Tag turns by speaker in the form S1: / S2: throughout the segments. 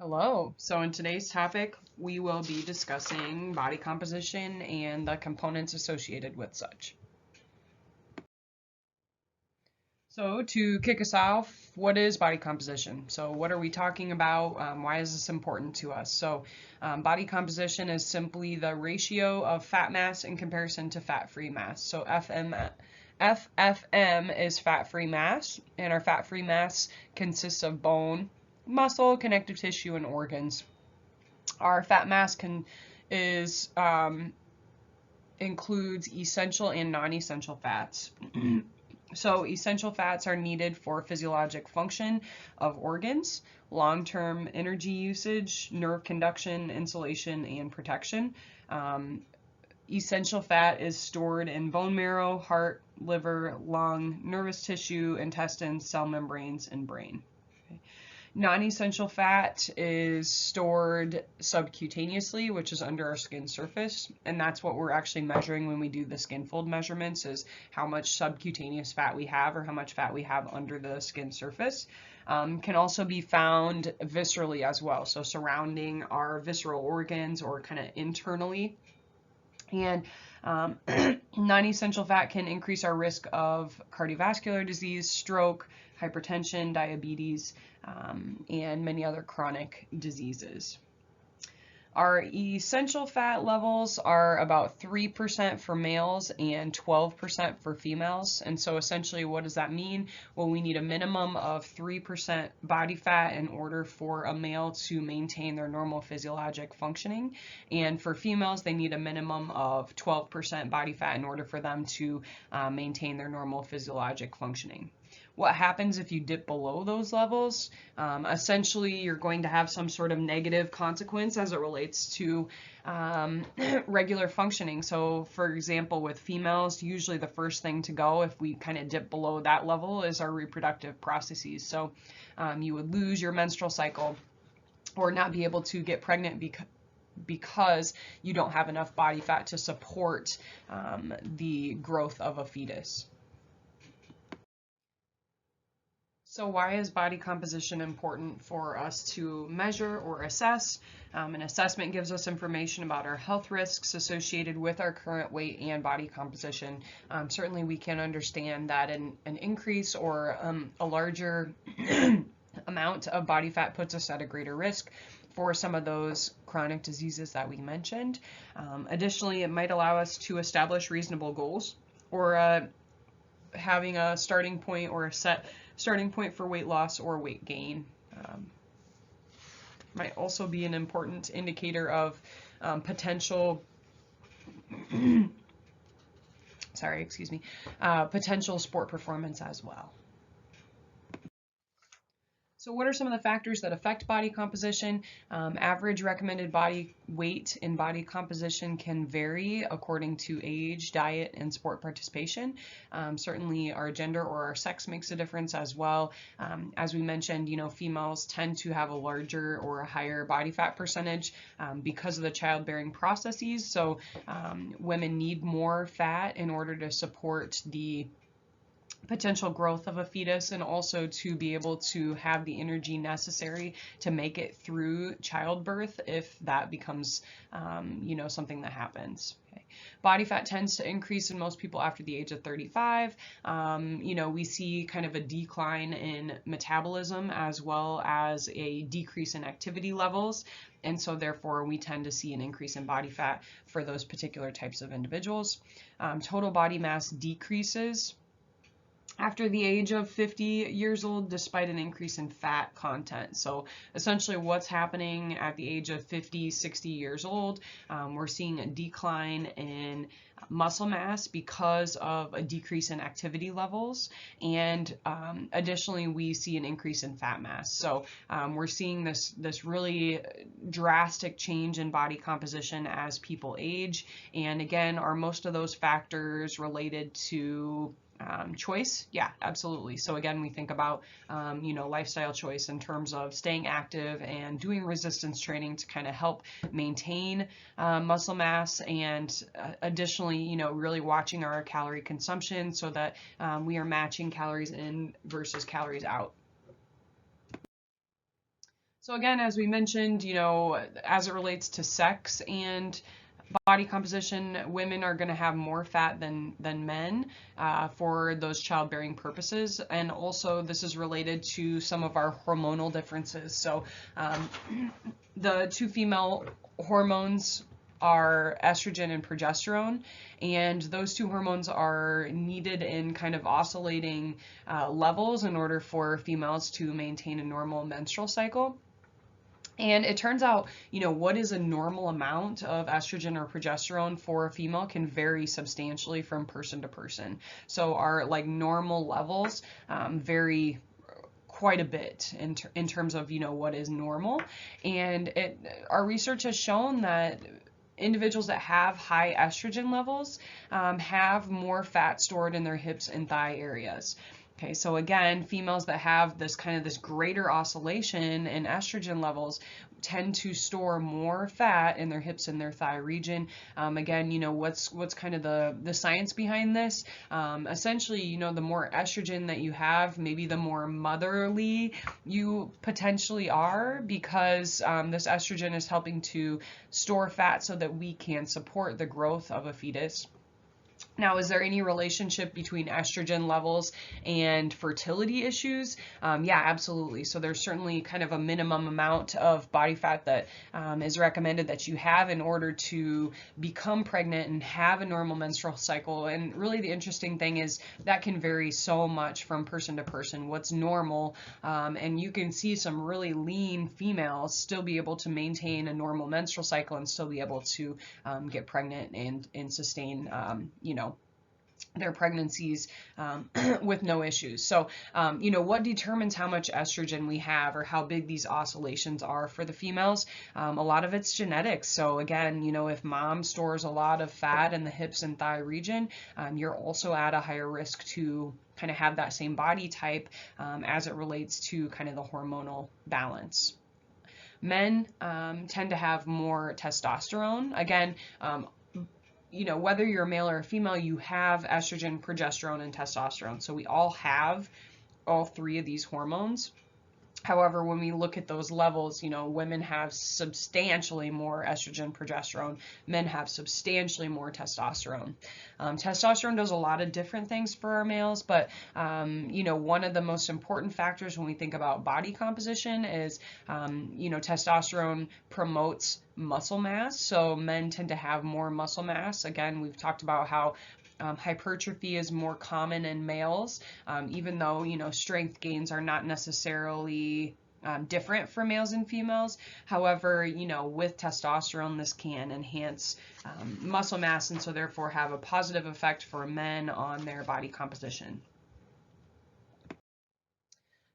S1: Hello. So in today's topic, we will be discussing body composition and the components associated with such. So to kick us off, what is body composition? So what are we talking about? Why is this important to us? So body composition is simply the ratio of fat mass in comparison to fat-free mass. So FFM is fat-free mass, and our fat-free mass consists of bone, muscle, connective tissue, and organs. Our fat mass includes essential and non-essential fats. So essential fats are needed for physiologic function of organs, long-term energy usage, nerve conduction, insulation, and protection. Essential fat is stored in bone marrow, heart, liver, lung, nervous tissue, intestines, cell membranes, and brain. Okay. Non-essential fat is stored subcutaneously, which is under our skin surface, and that's what we're actually measuring when we do the skin fold measurements, is how much subcutaneous fat we have or how much fat we have under the skin surface. Can also be found viscerally as well, so surrounding our visceral organs or kind of internally. And non-essential fat can increase our risk of cardiovascular disease, stroke, hypertension, diabetes, and many other chronic diseases. Our essential fat levels are about 3% for males and 12% for females. And so essentially, what does that mean? Well, we need a minimum of 3% body fat in order for a male to maintain their normal physiologic functioning. And for females, they need a minimum of 12% body fat in order for them to maintain their normal physiologic functioning. What happens if you dip below those levels? Essentially, you're going to have some sort of negative consequence as it relates to regular functioning. So for example, with females, usually the first thing to go if we kind of dip below that level is our reproductive processes. So you would lose your menstrual cycle or not be able to get pregnant because you don't have enough body fat to support the growth of a fetus. So why is body composition important for us to measure or assess? An assessment gives us information about our health risks associated with our current weight and body composition. Certainly we can understand that an increase or a larger amount of body fat puts us at a greater risk for some of those chronic diseases that we mentioned. Additionally, it might allow us to establish reasonable goals or having a starting point or a set starting point for weight loss or weight gain. Might also be an important indicator of potential potential sport performance as well. So what are some of the factors that affect body composition? Average recommended body weight and body composition can vary according to age, diet, and sport participation. Certainly our gender or our sex makes a difference as well. As we mentioned, females tend to have a larger or a higher body fat percentage because of the childbearing processes. So women need more fat in order to support the potential growth of a fetus and also to be able to have the energy necessary to make it through childbirth if that becomes something that happens. Okay. Body fat tends to increase in most people after the age of 35. We see kind of a decline in metabolism as well as a decrease in activity levels, and so therefore we tend to see an increase in body fat for those particular types of individuals. Total body mass decreases after the age of 50 years old, despite an increase in fat content. So essentially what's happening at the age of 50, 60 years old, we're seeing a decline in muscle mass because of a decrease in activity levels, and additionally we see an increase in fat mass. So we're seeing this really drastic change in body composition as people age, and again, are most of those factors related to choice? Yeah, absolutely. So again, we think about, lifestyle choice in terms of staying active and doing resistance training to kind of help maintain muscle mass, and additionally, really watching our calorie consumption so that we are matching calories in versus calories out. So again, as we mentioned, as it relates to sex and body composition, women are going to have more fat than men for those childbearing purposes. And also this is related to some of our hormonal differences. So the two female hormones are estrogen and progesterone, and those two hormones are needed in kind of oscillating levels in order for females to maintain a normal menstrual cycle. And it turns out, what is a normal amount of estrogen or progesterone for a female can vary substantially from person to person. So our normal levels vary quite a bit in terms of, what is normal. And our research has shown that individuals that have high estrogen levels have more fat stored in their hips and thigh areas. Okay, so again, females that have this greater oscillation in estrogen levels tend to store more fat in their hips and their thigh region. Again, what's kind of the science behind this? Essentially, the more estrogen that you have, maybe the more motherly you potentially are, because this estrogen is helping to store fat so that we can support the growth of a fetus. Now, is there any relationship between estrogen levels and fertility issues? Yeah, absolutely. So there's certainly kind of a minimum amount of body fat that is recommended that you have in order to become pregnant and have a normal menstrual cycle. And really the interesting thing is that can vary so much from person to person, what's normal. And you can see some really lean females still be able to maintain a normal menstrual cycle and still be able to get pregnant and sustain, their pregnancies with no issues. So, what determines how much estrogen we have or how big these oscillations are for the females? A lot of it's genetics. So again, if mom stores a lot of fat in the hips and thigh region, you're also at a higher risk to kind of have that same body type as it relates to kind of the hormonal balance. Men tend to have more testosterone. Again, whether you're a male or a female, you have estrogen, progesterone, and testosterone. So we all have all three of these hormones. However, when we look at those levels, women have substantially more estrogen, progesterone. Men have substantially more testosterone. Testosterone does a lot of different things for our males, but, one of the most important factors when we think about body composition is, testosterone promotes muscle mass. So men tend to have more muscle mass. Again, we've talked about how hypertrophy is more common in males, even though, strength gains are not necessarily different for males and females. However, with testosterone, this can enhance muscle mass and so therefore have a positive effect for men on their body composition.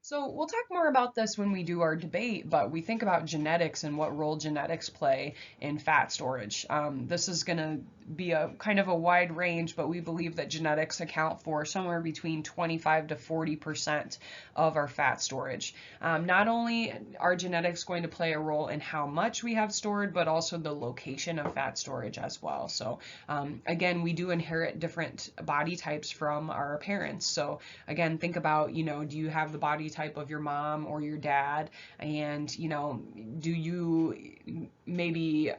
S1: So we'll talk more about this when we do our debate, but we think about genetics and what role genetics play in fat storage. This is going to be a kind of a wide range, but we believe that genetics account for somewhere between 25 to 40% of our fat storage. Not only are genetics going to play a role in how much we have stored, but also the location of fat storage as well. So again, we do inherit different body types from our parents. So again, think about, do you have the body type of your mom or your dad? And, do you maybe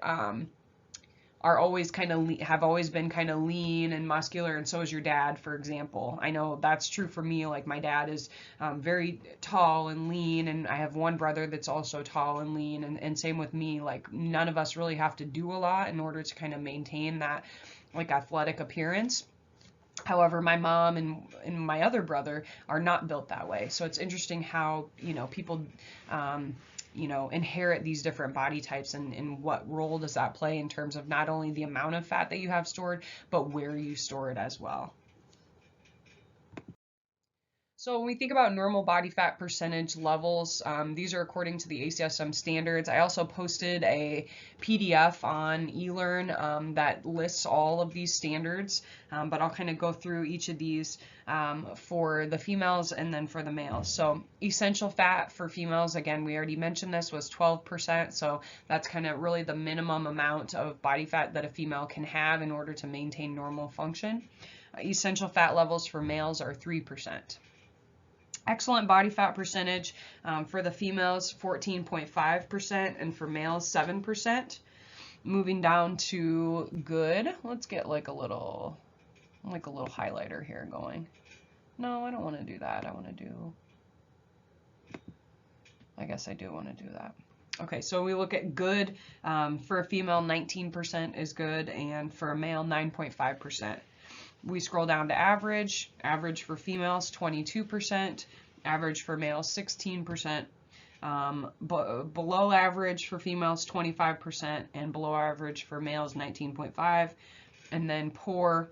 S1: are always have always been kind of lean and muscular, and so is your dad, for example. I know that's true for me. Like my dad is very tall and lean, and I have one brother that's also tall and lean, and same with me. Like none of us really have to do a lot in order to kind of maintain that athletic appearance. However, my mom and my other brother are not built that way. So it's interesting how, people, inherit these different body types and what role does that play in terms of not only the amount of fat that you have stored, but where you store it as well. So when we think about normal body fat percentage levels, these are according to the ACSM standards. I also posted a PDF on eLearn that lists all of these standards, but I'll kind of go through each of these for the females and then for the males. So essential fat for females, again, we already mentioned this, was 12%. So that's kind of really the minimum amount of body fat that a female can have in order to maintain normal function. Essential fat levels for males are 3%. Excellent body fat percentage for the females, 14.5%, and for males, 7%. Moving down to good, let's get like a little highlighter here going. No, I don't want to do that. I guess I do want to do that. Okay, so we look at good. For a female, 19% is good, and for a male, 9.5%. We scroll down to average. Average for females, 22%. Average for males, 16%. Below average for females, 25%. And below average for males, 19.5%. And then poor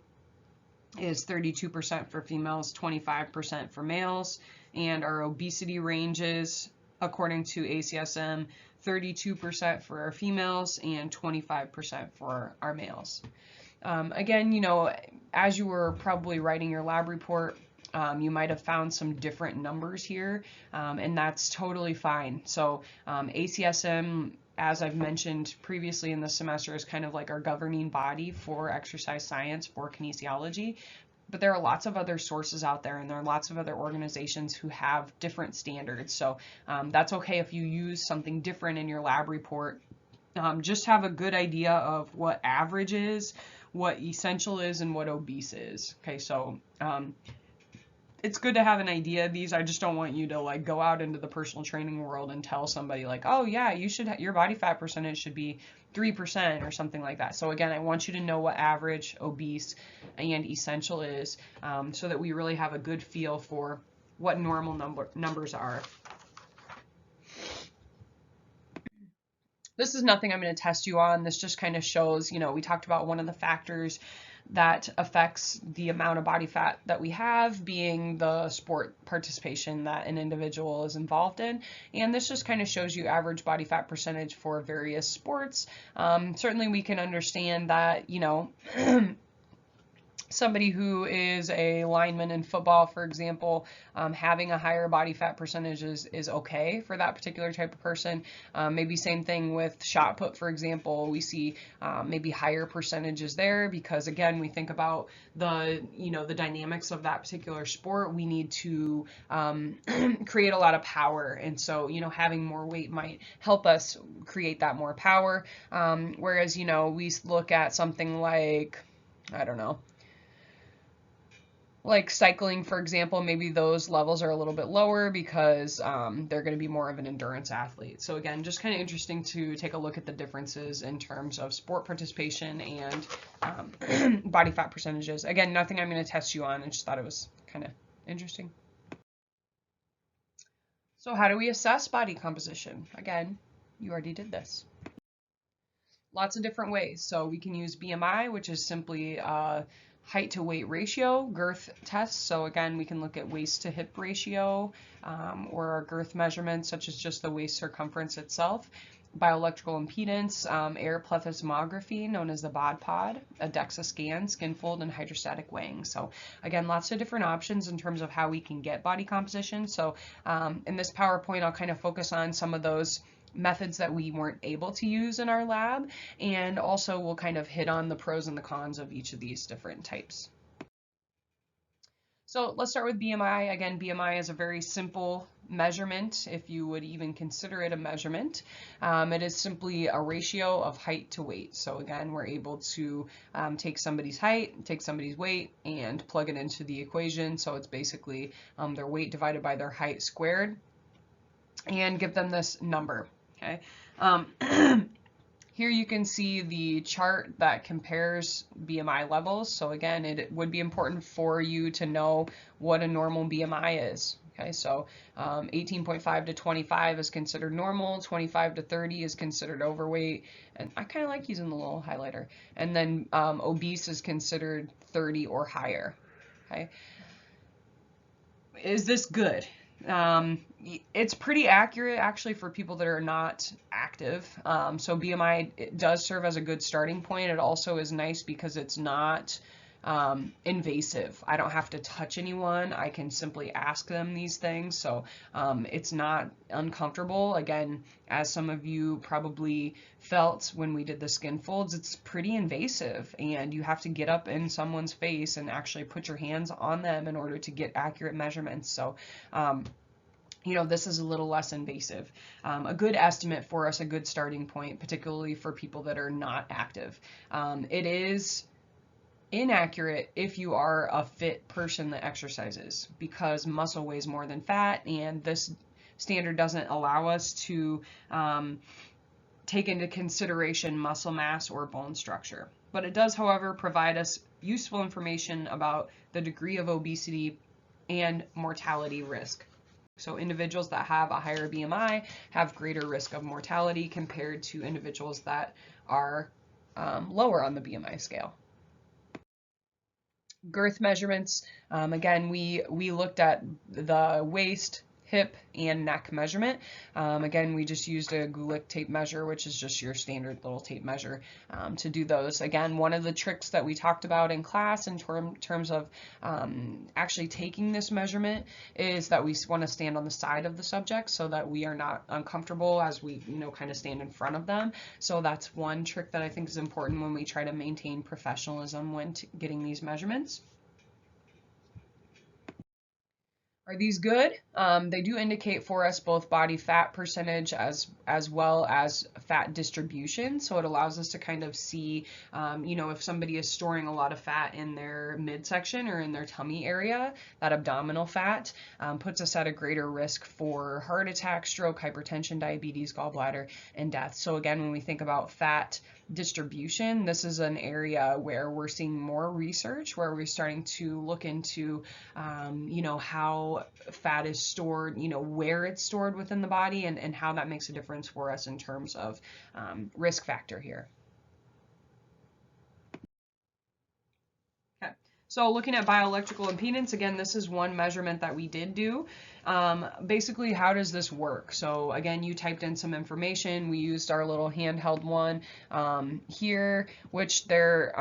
S1: is 32% for females, 25% for males. And our obesity ranges, according to ACSM, 32% for our females and 25% for our males. Again, you know, as you were probably writing your lab report, you might have found some different numbers here, and that's totally fine. So ACSM, as I've mentioned previously in the semester, is kind of like our governing body for exercise science, for kinesiology. But there are lots of other sources out there, and there are lots of other organizations who have different standards. So that's okay if you use something different in your lab report. Just have a good idea of what average is, what essential is, and what obese is. Okay, so it's good to have an idea of these. I just don't want you to like go out into the personal training world and tell somebody like, oh yeah, you should your body fat percentage should be 3% or something like that. So again, I want you to know what average, obese, and essential is, so that we really have a good feel for what normal numbers are. This is nothing I'm going to test you on. This just kind of shows, you know, we talked about one of the factors that affects the amount of body fat that we have being the sport participation that an individual is involved in. And this just kind of shows you average body fat percentage for various sports. Certainly we can understand that, you know, somebody who is a lineman in football, for example, having a higher body fat percentage is okay for that particular type of person. Maybe same thing with shot put, for example. We see maybe higher percentages there because, again, we think about the dynamics of that particular sport. We need to create a lot of power, and so, you know, having more weight might help us create that more power. Whereas, you know, we look at something like, I don't know, like cycling, for example, maybe those levels are a little bit lower because they're going to be more of an endurance athlete. So again, just kind of interesting to take a look at the differences in terms of sport participation and body fat percentages. Again, nothing I'm going to test you on. I just thought it was kind of interesting. So how do we assess body composition? Again, you already did this. Lots of different ways. So we can use BMI, which is simply height to weight ratio, girth tests. So again, we can look at waist to hip ratio, or our girth measurements, such as just the waist circumference itself. Bioelectrical impedance, air plethysmography, known as the Bod Pod, a Dexa Scan, skin fold, and hydrostatic weighing. So again, lots of different options in terms of how we can get body composition. So in this PowerPoint, I'll kind of focus on some of those methods that we weren't able to use in our lab, and also we'll kind of hit on the pros and the cons of each of these different types. So let's start with BMI. Again, BMI is a very simple measurement, if you would even consider it a measurement. It is simply a ratio of height to weight. So again, we're able to take somebody's height, take somebody's weight, and plug it into the equation. So it's basically their weight divided by their height squared, and give them this number. Okay. Here you can see the chart that compares BMI levels. So again, it would be important for you to know what a normal BMI is. Okay, so 18.5 to 25 is considered normal, 25 to 30 is considered overweight, and I kind of like using the little highlighter. And then obese is considered 30 or higher. Okay, is this good? It's pretty accurate actually for people that are not active. So BMI, it does serve as a good starting point. It also is nice because it's not invasive. I don't have to touch anyone. I can simply ask them these things. So it's not uncomfortable. Again, as some of you probably felt when we did the skin folds, it's pretty invasive, and you have to get up in someone's face and actually put your hands on them in order to get accurate measurements. So you know, this is a little less invasive. A good estimate for us, a good starting point, particularly for people that are not active. It is inaccurate if you are a fit person that exercises, because muscle weighs more than fat, and this standard doesn't allow us to take into consideration muscle mass or bone structure. But it does, however, provide us useful information about the degree of obesity and mortality risk. So individuals that have a higher BMI have greater risk of mortality compared to individuals that are lower on the BMI scale. Girth measurements, again, we looked at the waist, hip, and neck measurement. Again, we just used a Gulick tape measure, which is just your standard little tape measure, to do those. Again, one of the tricks that we talked about in class in terms of actually taking this measurement is that we want to stand on the side of the subject so that we are not uncomfortable as we, you know, kind of stand in front of them. So that's one trick that I think is important when we try to maintain professionalism when getting these measurements. Are these good? They do indicate for us both body fat percentage as well as fat distribution. So it allows us to kind of see, you know, if somebody is storing a lot of fat in their midsection or in their tummy area, that abdominal fat puts us at a greater risk for heart attack, stroke, hypertension, diabetes, gallbladder, and death. So again, when we think about fat distribution, this is an area where we're seeing more research, where we're starting to look into, you know, how fat is stored, you know, where it's stored within the body, and how that makes a difference for us in terms of risk factor here. Okay. So looking at bioelectrical impedance, again, this is one measurement that we did do. Basically, how does this work? So again, you typed in some information. We used our little handheld one here, which they're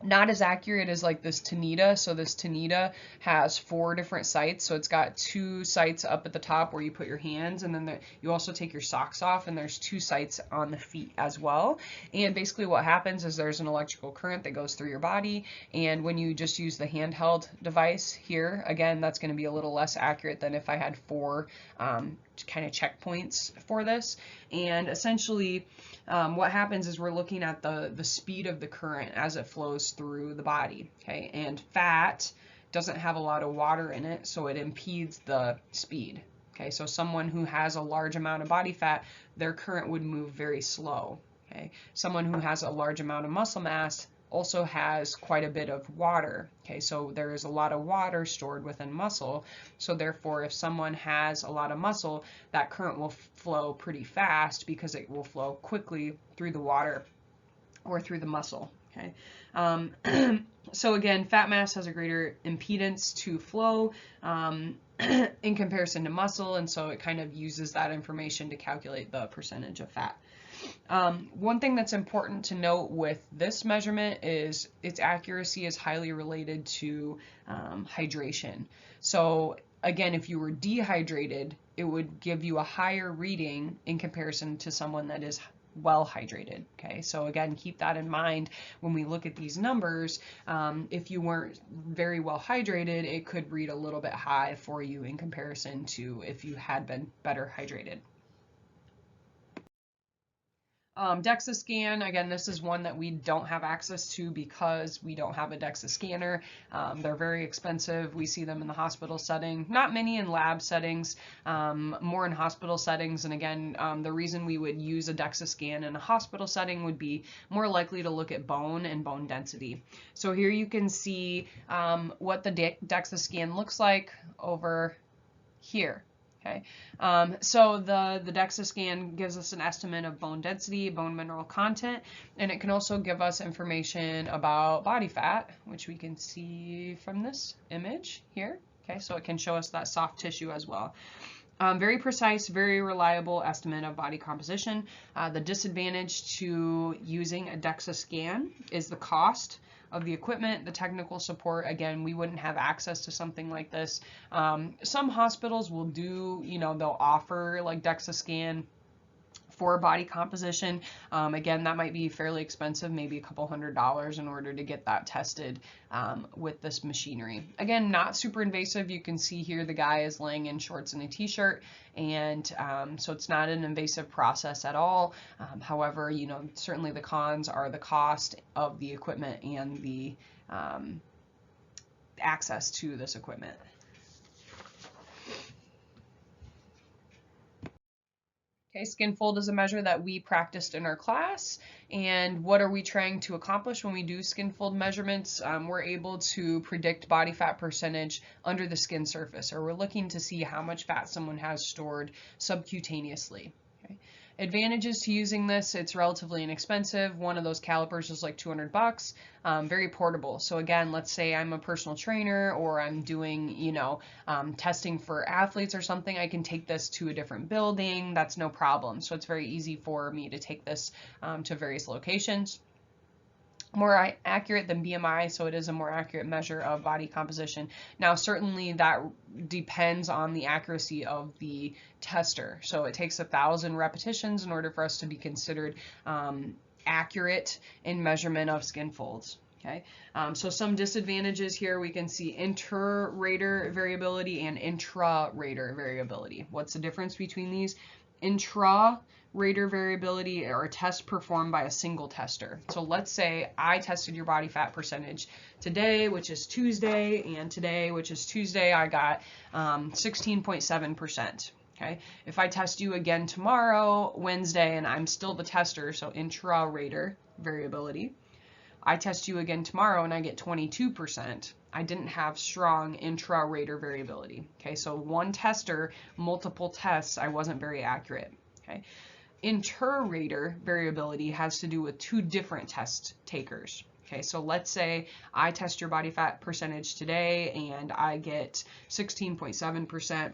S1: not as accurate as like this Tanita. So this Tanita has 4 different sites. So it's got 2 sites up at the top where you put your hands, and then you also take your socks off, and there's 2 sites on the feet as well. And basically what happens is there's an electrical current that goes through your body, and when you just use the handheld device here, again, that's going to be a little less accurate than if I had 4 kind of checkpoints for this. And essentially what happens is we're looking at the speed of the current as it flows through the body, okay? And fat doesn't have a lot of water in it, so it impedes the speed, okay? So someone who has a large amount of body fat, their current would move very slow, okay? Someone who has a large amount of muscle mass also has quite a bit of water, okay? So there is a lot of water stored within muscle, so therefore if someone has a lot of muscle, that current will flow pretty fast because it will flow quickly through the water or through the muscle, okay? So again, fat mass has a greater impedance to flow in comparison to muscle, and so it kind of uses that information to calculate the percentage of fat. One thing that's important to note with this measurement is its accuracy is highly related to hydration. So again, if you were dehydrated, it would give you a higher reading in comparison to someone that is well hydrated, okay? So again, keep that in mind when we look at these numbers. If you weren't very well hydrated, it could read a little bit high for you in comparison to if you had been better hydrated. Dexa Scan, again, this is one that we don't have access to because we don't have a Dexa scanner. They're very expensive. We see them in the hospital setting, not many in lab settings, more in hospital settings. And again, the reason we would use a Dexa scan in a hospital setting would be more likely to look at bone and bone density. So here you can see what the Dexa scan looks like over here. Okay, so the Dexa scan gives us an estimate of bone density, bone mineral content, and it can also give us information about body fat, which we can see from this image here. Okay, so it can show us that soft tissue as well. Very precise, very reliable estimate of body composition. The disadvantage to using a Dexa scan is the cost. of the equipment, the technical support. Again, we wouldn't have access to something like this. Some hospitals will do, they'll offer like Dexa Scan for body composition. Again, that might be fairly expensive, maybe a couple $100s in order to get that tested with this machinery. Again, not super invasive. You can see here the guy is laying in shorts and a t-shirt, and so it's not an invasive process at all. However, certainly the cons are the cost of the equipment and the access to this equipment. Okay, skin fold is a measure that we practiced in our class. And what are we trying to accomplish when we do skin fold measurements? We're able to predict body fat percentage under the skin surface, or we're looking to see how much fat someone has stored subcutaneously. Okay. Advantages to using this: it's relatively inexpensive. One of those calipers is like $200. Very portable. So again, let's say I'm a personal trainer, or I'm doing, testing for athletes or something. I can take this to a different building. That's no problem. So it's very easy for me to take this to various locations. More accurate than BMI, so it is a more accurate measure of body composition. Now, certainly that depends on the accuracy of the tester. So it takes 1,000 repetitions in order for us to be considered accurate in measurement of skin folds. Okay, so some disadvantages here, we can see inter-rater variability and intra-rater variability. What's the difference between these? Intra-rater variability are tests performed by a single tester. So let's say I tested your body fat percentage today, which is Tuesday, and today, which is Tuesday, I got 16.7%. Okay, if I test you again tomorrow, Wednesday, and I'm still the tester, so intra-rater variability, I test you again tomorrow and I get 22%. I didn't have strong intra-rater variability. Okay, so one tester, multiple tests, I wasn't very accurate. Okay, inter-rater variability has to do with two different test takers. Okay, so let's say I test your body fat percentage today and I get 16.7%.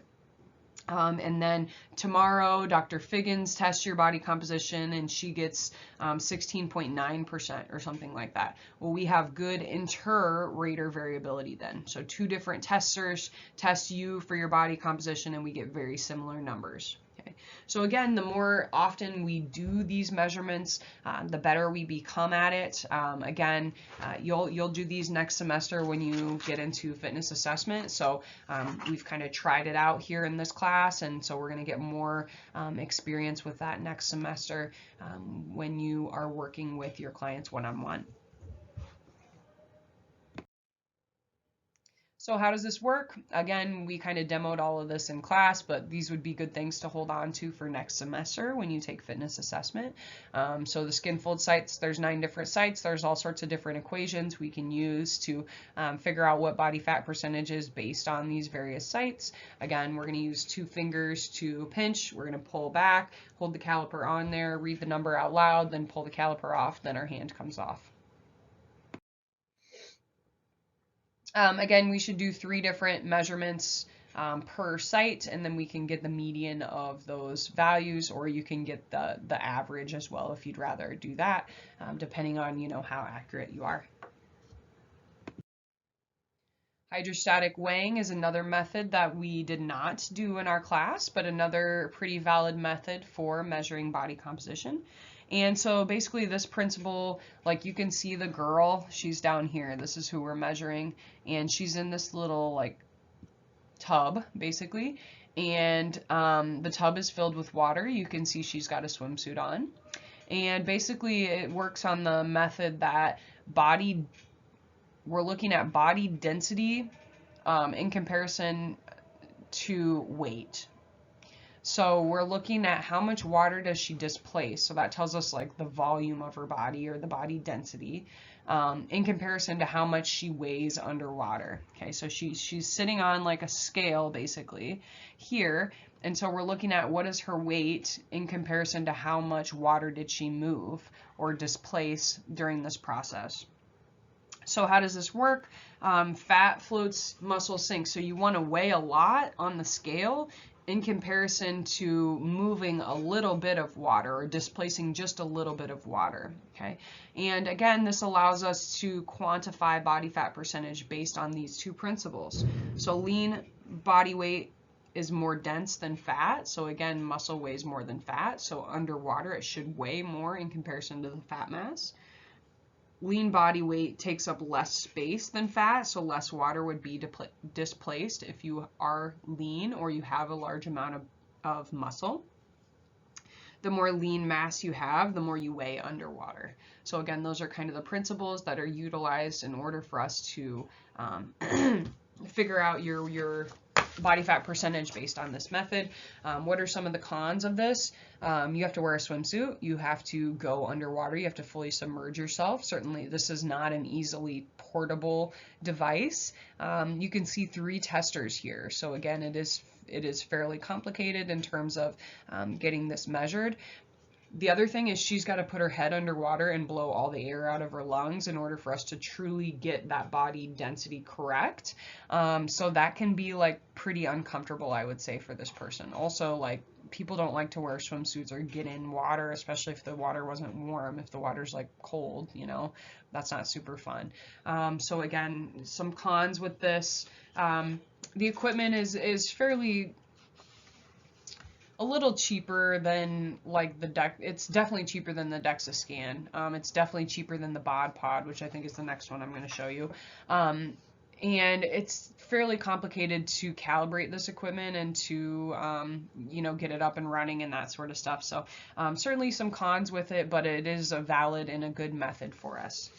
S1: And then tomorrow, Dr. Figgins tests your body composition and she gets 16.9% or something like that. Well, we have good inter-rater variability then. So two different testers test you for your body composition and we get very similar numbers. Okay. So again, the more often we do these measurements, the better we become at it. Again, you'll do these next semester when you get into fitness assessment. So we've kind of tried it out here in this class, and so we're going to get more experience with that next semester when you are working with your clients one-on-one. So how does this work? Again, we kind of demoed all of this in class, but these would be good things to hold on to for next semester when you take fitness assessment. So the skin fold sites, there's 9 different sites. There's all sorts of different equations we can use to figure out what body fat percentage is based on these various sites. Again, we're going to use 2 fingers to pinch. We're going to pull back, hold the caliper on there, read the number out loud, then pull the caliper off, then our hand comes off. Again, we should do 3 different measurements per site, and then we can get the median of those values, or you can get the average as well if you'd rather do that, depending on how accurate you are. Hydrostatic weighing is another method that we did not do in our class, but another pretty valid method for measuring body composition. And so basically this principle, like you can see the girl, she's down here. This is who we're measuring, and she's in this little like tub basically, and the tub is filled with water. You can see she's got a swimsuit on, and basically it works on the method that we're looking at body density in comparison to weight. So we're looking at how much water does she displace. So that tells us like the volume of her body, or the body density, in comparison to how much she weighs underwater. Okay, so she's sitting on like a scale basically here. And so we're looking at what is her weight in comparison to how much water did she move or displace during this process. So how does this work? Fat floats, muscle sinks. So you want to weigh a lot on the scale in comparison to moving a little bit of water or displacing just a little bit of water, okay? And again, this allows us to quantify body fat percentage based on these two principles. So lean body weight is more dense than fat. So again, muscle weighs more than fat. So underwater, it should weigh more in comparison to the fat mass. Lean body weight takes up less space than fat, so less water would be displaced if you are lean or you have a large amount of muscle. The more lean mass you have, the more you weigh underwater. So again, those are kind of the principles that are utilized in order for us to figure out your body fat percentage based on this method. What are some of the cons of this? You have to wear a swimsuit. You have to go underwater. You have to fully submerge yourself. Certainly, this is not an easily portable device. You can see 3 testers here. So again, it is fairly complicated in terms of getting this measured. The other thing is she's got to put her head underwater and blow all the air out of her lungs in order for us to truly get that body density correct. So that can be like pretty uncomfortable, I would say, for this person. Also, like, people don't like to wear swimsuits or get in water, especially if the water wasn't warm. If the water's like cold, you know, that's not super fun. So again, some cons with this. The equipment is fairly a little cheaper than like the it's definitely cheaper than the Dexa Scan. It's definitely cheaper than the Bod Pod, which I think is the next one I'm going to show you. And it's fairly complicated to calibrate this equipment and to, you know, get it up and running and that sort of stuff. So certainly some cons with it, but it is a valid and a good method for us.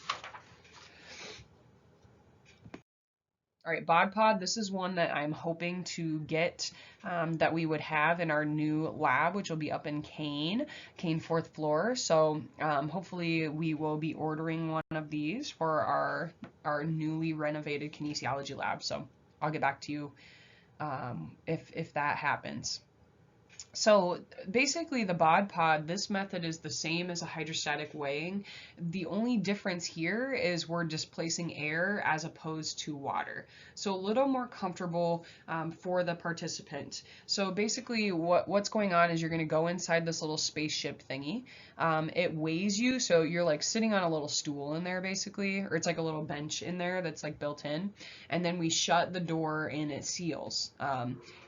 S1: All right, Bod Pod, this is one that I'm hoping to get that we would have in our new lab, which will be up in Kane 4th floor. So hopefully we will be ordering one of these for our newly renovated kinesiology lab. So I'll get back to you if that happens. So basically the Bod Pod, this method is the same as a hydrostatic weighing. The only difference here is we're displacing air as opposed to water. So a little more comfortable for the participant. So basically what's going on is you're going to go inside this little spaceship thingy. It weighs you, so you're like sitting on a little stool in there basically, or it's like a little bench in there that's like built in. And then we shut the door and it seals.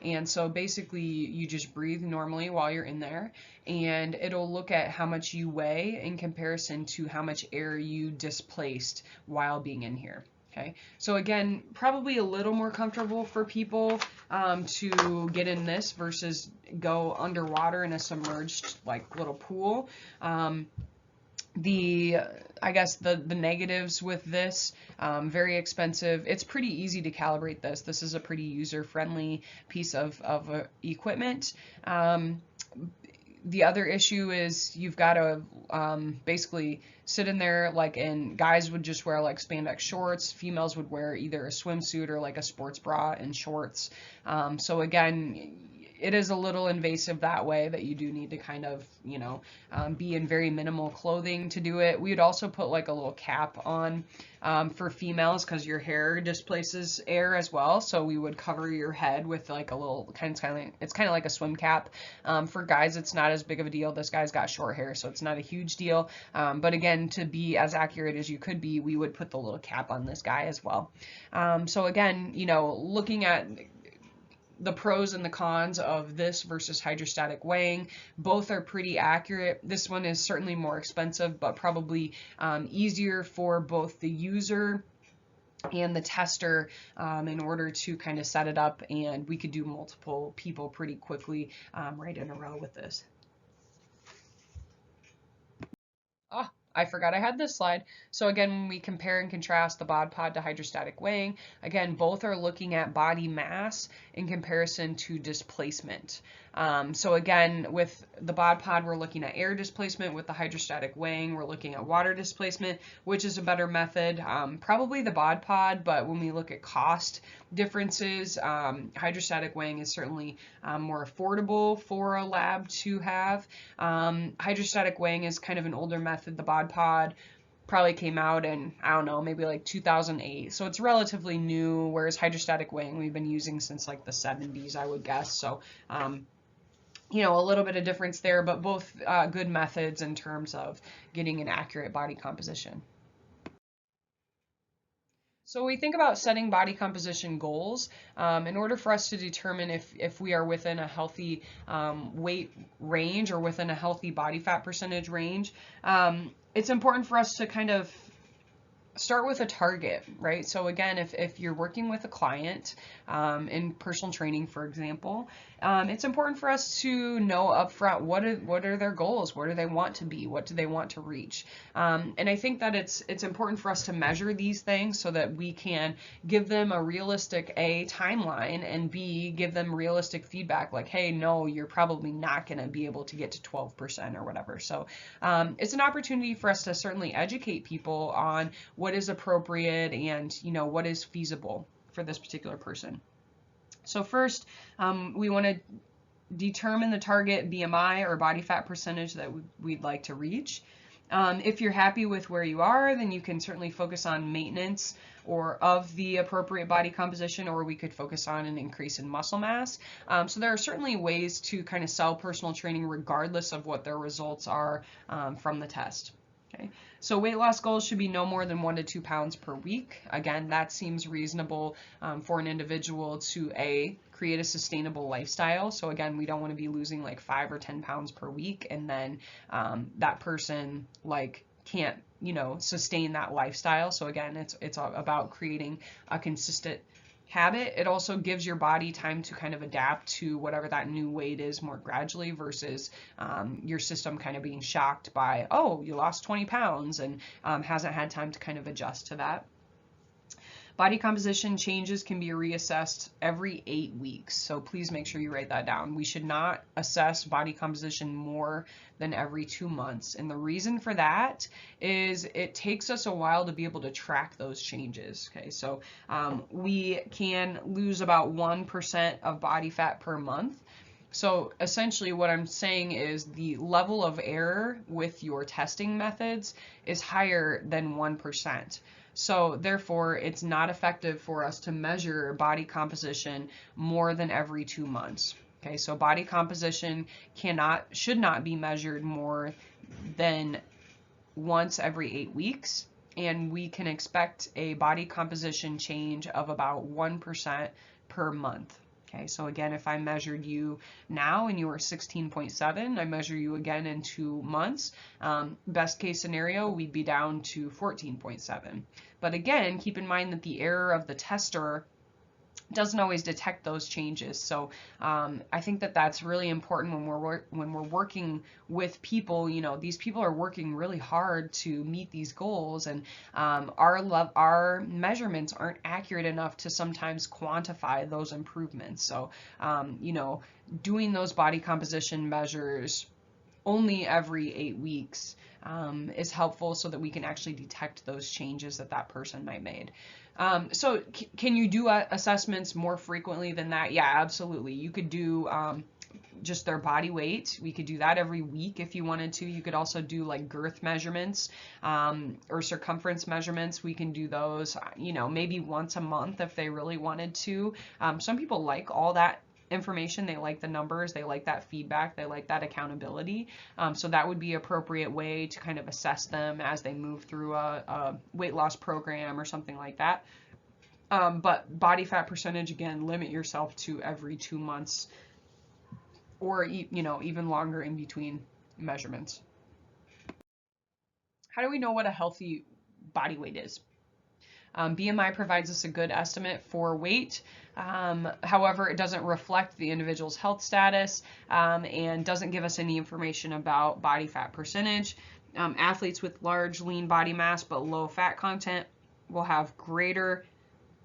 S1: And so basically you just breathe normally while you're in there, and it'll look at how much you weigh in comparison to how much air you displaced while being in here. Okay, so again, probably a little more comfortable for people to get in this versus go underwater in a submerged like little pool. I guess the negatives with this, very expensive. It's pretty easy to calibrate this. This is a pretty user-friendly piece of equipment. The other issue is you've got to basically sit in there, like, and guys would just wear like spandex shorts. Females would wear either a swimsuit or like a sports bra and shorts. So again, it is a little invasive that way, that you do need to kind of, you know, be in very minimal clothing to do it. We would also put like a little cap on for females because your hair displaces air as well. So we would cover your head with like a little it's kind of like a swim cap. For guys, it's not as big of a deal. This guy's got short hair, so it's not a huge deal. But again, to be as accurate as you could be, we would put the little cap on this guy as well. So again, you know, looking at the pros and the cons of this versus hydrostatic weighing, both are pretty accurate. This one is certainly more expensive, but probably easier for both the user and the tester in order to kind of set it up, and we could do multiple people pretty quickly right in a row with this. I forgot I had this slide. So again, when we compare and contrast the Bod Pod to hydrostatic weighing, again, both are looking at body mass in comparison to displacement. So again, with the Bod Pod, we're looking at air displacement. With the hydrostatic weighing, we're looking at water displacement, which is a better method. Probably the Bod Pod, but when we look at cost differences, hydrostatic weighing is certainly more affordable for a lab to have. Hydrostatic weighing is kind of an older method. The Bod Pod probably came out in, I don't know, maybe like 2008. So it's relatively new, whereas hydrostatic weighing we've been using since like the 70s, I would guess. So, you know, a little bit of difference there, but both good methods in terms of getting an accurate body composition. So we think about setting body composition goals in order for us to determine if we are within a healthy weight range or within a healthy body fat percentage range. It's important for us to kind of start with a target, right? So again, if you're working with a client in personal training, for example, it's important for us to know upfront what are their goals, what do they want to be, what do they want to reach, and I think that it's important for us to measure these things so that we can give them a realistic timeline, and B, give them realistic feedback like, hey, no, you're probably not going to be able to get to 12% or whatever. So it's an opportunity for us to certainly educate people on what is appropriate and, you know, what is feasible for this particular person. So first, we want to determine the target BMI or body fat percentage that we'd like to reach. If you're happy with where you are, then you can certainly focus on maintenance or of the appropriate body composition, or we could focus on an increase in muscle mass. So there are certainly ways to kind of sell personal training regardless of what their results are from the test. Okay. So weight loss goals should be no more than 1 to 2 pounds per week. Again, that seems reasonable for an individual to create a sustainable lifestyle. So again, we don't want to be losing like 5 or 10 pounds per week, and then that person like can't, you know, sustain that lifestyle. So again, it's about creating a consistent habit. It also gives your body time to kind of adapt to whatever that new weight is more gradually versus your system kind of being shocked by, oh, you lost 20 pounds and hasn't had time to kind of adjust to that. Body composition changes can be reassessed every 8 weeks, so please make sure you write that down. We should not assess body composition more than every 2 months, and the reason for that is it takes us a while to be able to track those changes. Okay, so we can lose about 1% of body fat per month. So essentially what I'm saying is the level of error with your testing methods is higher than 1%. So therefore, it's not effective for us to measure body composition more than every 2 months. Okay, so body composition should not be measured more than once every 8 weeks, and we can expect a body composition change of about 1% per month. Okay, so again, if I measured you now and you were 16.7, I measure you again in 2 months. Best case scenario, we'd be down to 14.7. But again, keep in mind that the error of the tester doesn't always detect those changes. So I think that that's really important when we're working with people. You know, these people are working really hard to meet these goals, and our measurements aren't accurate enough to sometimes quantify those improvements. So you know, doing those body composition measures only every 8 weeks is helpful so that we can actually detect those changes that that person might made. So can you do assessments more frequently than that? Yeah, absolutely. You could do just their body weight. We could do that every week if you wanted to. You could also do like girth measurements or circumference measurements. We can do those, you know, maybe once a month if they really wanted to. Some people like all that information. They like the numbers, they like that feedback, they like that accountability. So that would be an appropriate way to kind of assess them as they move through a weight loss program or something like that. But body fat percentage, again, limit yourself to every 2 months or, you know, even longer in between measurements. How do we know what a healthy body weight is? BMI provides us a good estimate for weight. However, it doesn't reflect the individual's health status and doesn't give us any information about body fat percentage. Athletes with large lean body mass but low fat content will have greater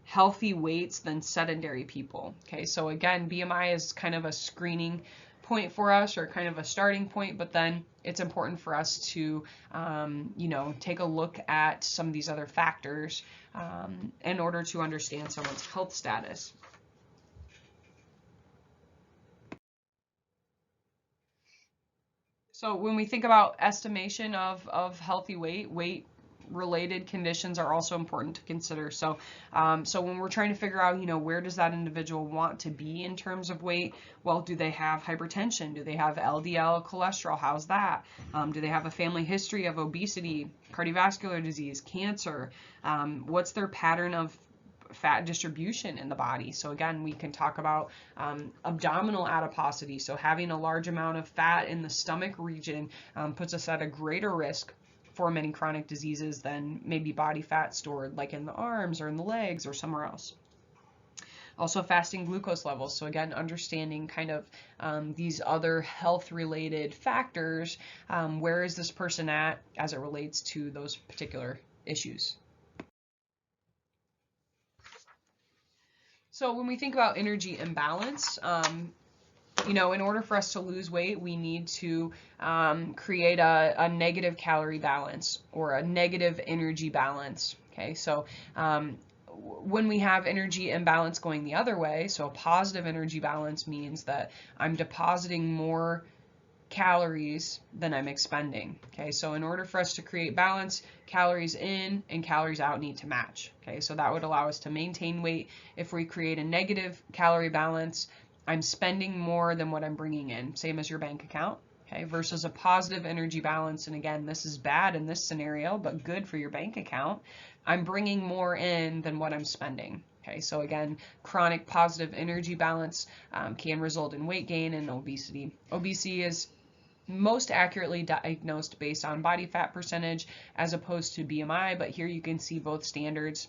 S1: healthy weights than sedentary people. Okay, so again, BMI is kind of a screening point for us, or kind of a starting point, but then it's important for us to you know, take a look at some of these other factors in order to understand someone's health status. So when we think about estimation of healthy weight related conditions are also important to consider. So, so when we're trying to figure out, where does that individual want to be in terms of weight? Well, do they have hypertension? Do they have LDL cholesterol? How's that? Do they have a family history of obesity, cardiovascular disease, cancer? What's their pattern of fat distribution in the body? So again, we can talk about abdominal adiposity. So having a large amount of fat in the stomach region puts us at a greater risk for many chronic diseases than maybe body fat stored like in the arms or in the legs or somewhere else. Also fasting glucose levels. So again, understanding kind of these other health related factors. Where is this person at as it relates to those particular issues? So when we think about energy imbalance, in order for us to lose weight, we need to create a negative calorie balance or a negative energy balance. Okay, so when we have energy imbalance going the other way, so a positive energy balance means that I'm depositing more calories than I'm expending. Okay, so in order for us to create balance, calories in and calories out need to match. Okay, so that would allow us to maintain weight. If we create a negative calorie balance, I'm spending more than what I'm bringing in, same as your bank account. Okay, versus a positive energy balance, and again, this is bad in this scenario, but good for your bank account. I'm bringing more in than what I'm spending. Okay, so again, chronic positive energy balance can result in weight gain and obesity. Obesity is most accurately diagnosed based on body fat percentage as opposed to BMI, but here you can see both standards.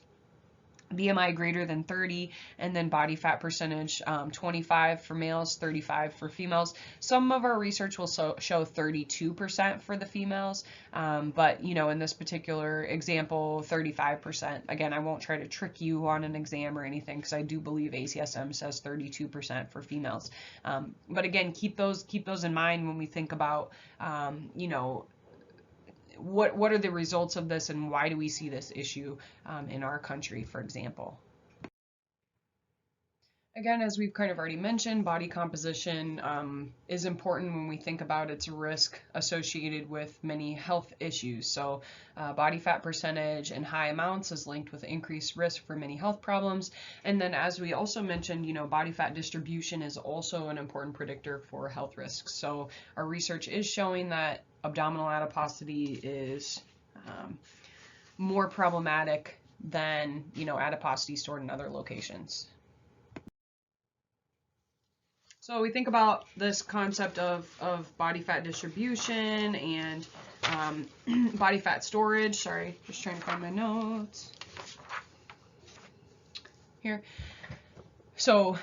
S1: BMI greater than 30, and then body fat percentage 25 for males, 35 for females. Some of our research will show 32% for the females, but in this particular example, 35%. Again, I won't try to trick you on an exam or anything because I do believe ACSM says 32% for females. But again, keep those in mind when we think about what are the results of this and why do we see this issue in our country, for example. Again, as we've kind of already mentioned, body composition is important when we think about its risk associated with many health issues. So body fat percentage in high amounts is linked with increased risk for many health problems. And then as we also mentioned, body fat distribution is also an important predictor for health risks. So our research is showing that abdominal adiposity is more problematic than, adiposity stored in other locations. So we think about this concept of body fat distribution and body fat storage. Sorry, just trying to find my notes here. So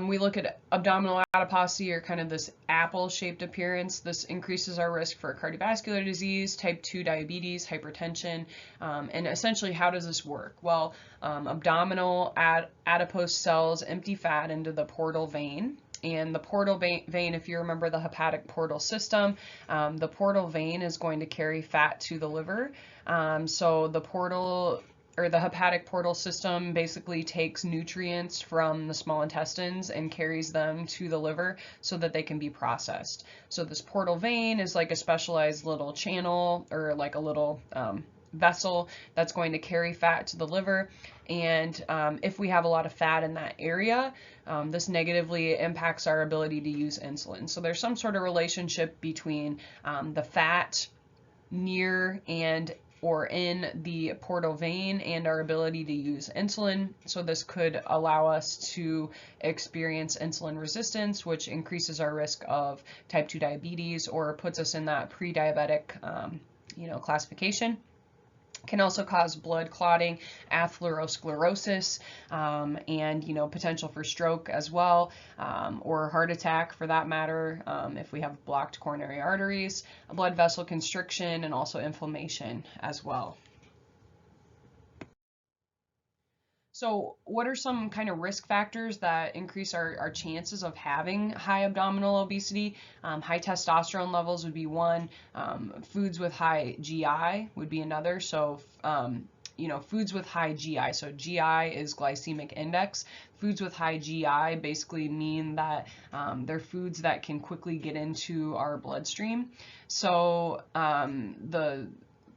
S1: we look at abdominal adiposity, or kind of this apple-shaped appearance. This increases our risk for cardiovascular disease, type 2 diabetes, hypertension, and essentially how does this work? Well, abdominal adipose cells empty fat into the portal vein. And the portal vein, if you remember the hepatic portal system, the portal vein is going to carry fat to the liver. So the hepatic portal system basically takes nutrients from the small intestines and carries them to the liver so that they can be processed. So this portal vein is like a specialized little channel or like a little vessel that's going to carry fat to the liver. And if we have a lot of fat in that area, this negatively impacts our ability to use insulin. So there's some sort of relationship between the fat near or in the portal vein and our ability to use insulin. So this could allow us to experience insulin resistance, which increases our risk of type 2 diabetes or puts us in that pre-diabetic classification. Can also cause blood clotting, atherosclerosis, and potential for stroke as well, or heart attack for that matter, if we have blocked coronary arteries, blood vessel constriction, and also inflammation as well. So what are some kind of risk factors that increase our chances of having high abdominal obesity? High testosterone levels would be one. Foods with high GI would be another. So, foods with high GI. So GI is glycemic index. Foods with high GI basically mean that they're foods that can quickly get into our bloodstream. So the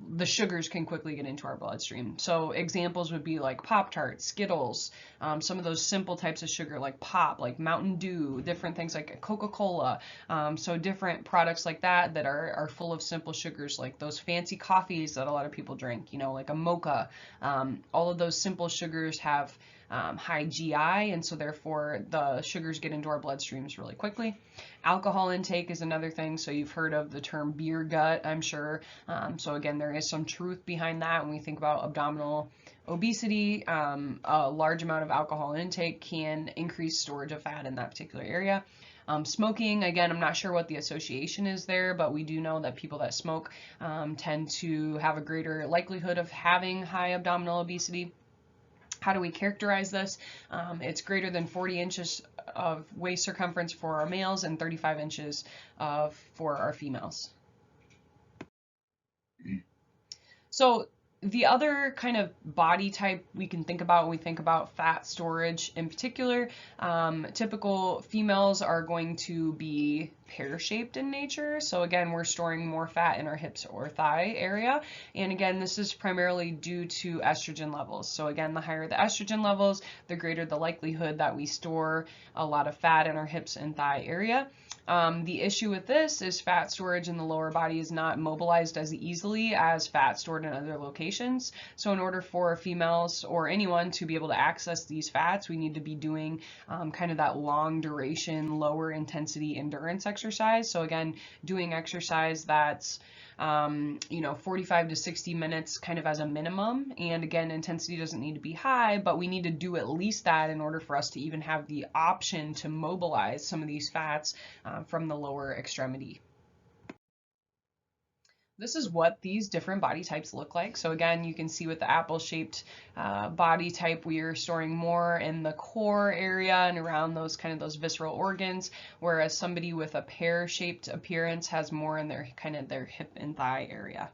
S1: the sugars can quickly get into our bloodstream. So examples would be like Pop-Tarts, Skittles, some of those simple types of sugar like pop, like Mountain Dew, different things like Coca-Cola. So different products like that that are full of simple sugars, like those fancy coffees that a lot of people drink, you know, like a mocha. All of those simple sugars have high GI, and so therefore the sugars get into our bloodstreams really quickly. Alcohol intake is another thing. So you've heard of the term beer gut, I'm sure. So again, there is some truth behind that when we think about abdominal obesity. A large amount of alcohol intake can increase storage of fat in that particular area. Smoking, again, I'm not sure what the association is there, but we do know that people that smoke tend to have a greater likelihood of having high abdominal obesity. How do we characterize this? It's greater than 40 inches of waist circumference for our males and 35 inches for our females. So the other kind of body type we can think about when we think about fat storage in particular, typical females are going to be pear-shaped in nature. So again, we're storing more fat in our hips or thigh area. And again, this is primarily due to estrogen levels. So again, the higher the estrogen levels, the greater the likelihood that we store a lot of fat in our hips and thigh area. The issue with this is fat storage in the lower body is not mobilized as easily as fat stored in other locations. So in order for females or anyone to be able to access these fats, we need to be doing kind of that long duration, lower intensity endurance exercise. So again, doing exercise that's 45 to 60 minutes kind of as a minimum. And again, intensity doesn't need to be high, but we need to do at least that in order for us to even have the option to mobilize some of these fats from the lower extremity. This is what these different body types look like. So again, you can see with the apple-shaped body type, we are storing more in the core area and around those those visceral organs, whereas somebody with a pear-shaped appearance has more in their their hip and thigh area.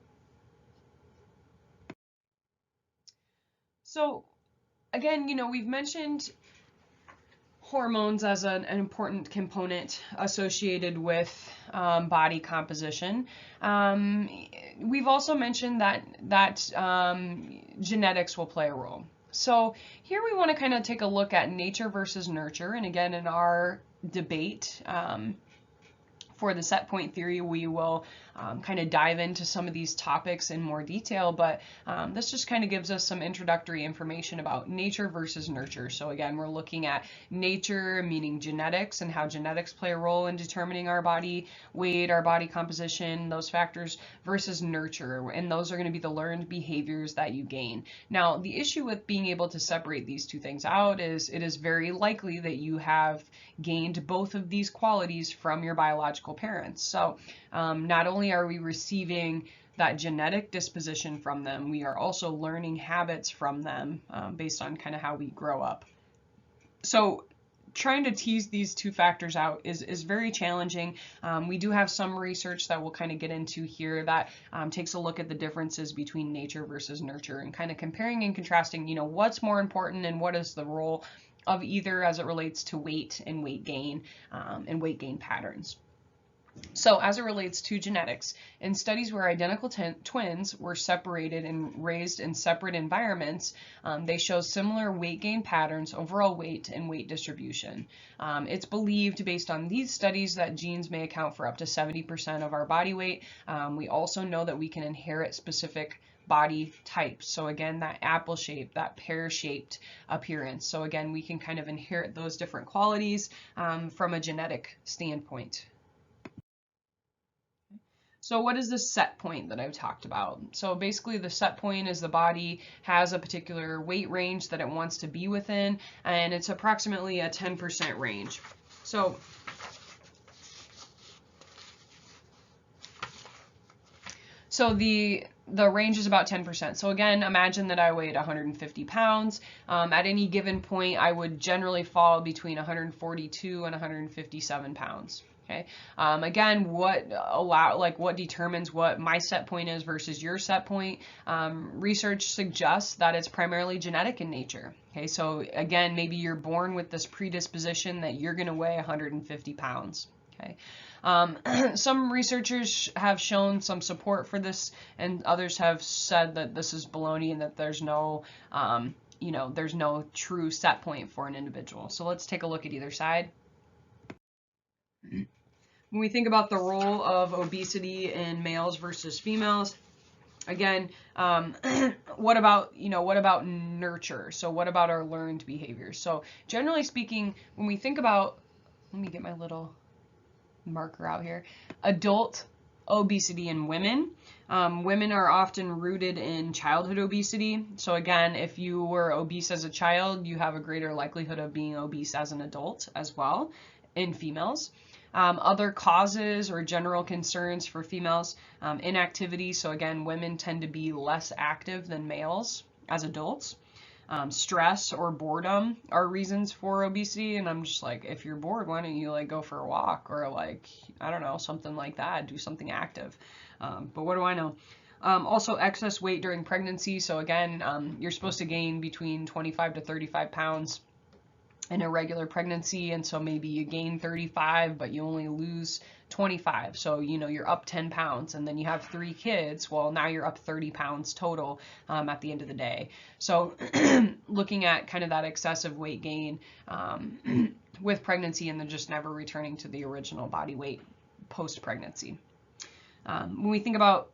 S1: So again, we've mentioned hormones as an important component associated with body composition. We've also mentioned that genetics will play a role. So here we want to kind of take a look at nature versus nurture. And again, in our debate for the set point theory, we will kind of dive into some of these topics in more detail, but this just kind of gives us some introductory information about nature versus nurture. So again, we're looking at nature, meaning genetics, and how genetics play a role in determining our body weight, our body composition, those factors, versus nurture, and those are going to be the learned behaviors that you gain. Now, the issue with being able to separate these two things out is it is very likely that you have gained both of these qualities from your biological parents. So not only are we receiving that genetic disposition from them, we are also learning habits from them based on kind of how we grow up. So trying to tease these two factors out is very challenging. We do have some research that we'll kind of get into here that takes a look at the differences between nature versus nurture and kind of comparing and contrasting, what's more important and what is the role of either as it relates to weight and weight gain patterns. So as it relates to genetics, in studies where identical twins were separated and raised in separate environments, they show similar weight gain patterns, overall weight, and weight distribution. It's believed based on these studies that genes may account for up to 70% of our body weight. We also know that we can inherit specific body types. So again, that apple-shaped, that pear-shaped appearance. So again, we can kind of inherit those different qualities from a genetic standpoint. So what is the set point that I've talked about? So basically the set point is the body has a particular weight range that it wants to be within, and it's approximately a 10% range. So the range is about 10%. So again, imagine that I weighed 150 pounds. At any given point, I would generally fall between 142 and 157 pounds. Okay. Again, what determines what my set point is versus your set point? Research suggests that it's primarily genetic in nature. Okay. So again, maybe you're born with this predisposition that you're going to weigh 150 pounds. Okay. Some researchers have shown some support for this, and others have said that this is baloney and that there's no, there's no true set point for an individual. So let's take a look at either side. When we think about the role of obesity in males versus females, again, what about nurture? So what about our learned behaviors? So generally speaking, when we think about, let me get my little marker out here, adult obesity in women. Women are often rooted in childhood obesity. So again, if you were obese as a child, you have a greater likelihood of being obese as an adult as well in females. Other causes or general concerns for females, inactivity. So again, women tend to be less active than males as adults. Stress or boredom are reasons for obesity, and I'm just like, if you're bored, why don't you like go for a walk or like, I don't know, something like that, do something active. But what do I know? Also excess weight during pregnancy. So again, you're supposed to gain between 25 to 35 pounds in a regular pregnancy, and so maybe you gain 35 but you only lose 25, so you're up 10 pounds, and then you have 3 kids, well now you're up 30 pounds total at the end of the day. So looking at kind of that excessive weight gain with pregnancy, and then just never returning to the original body weight post-pregnancy. When we think about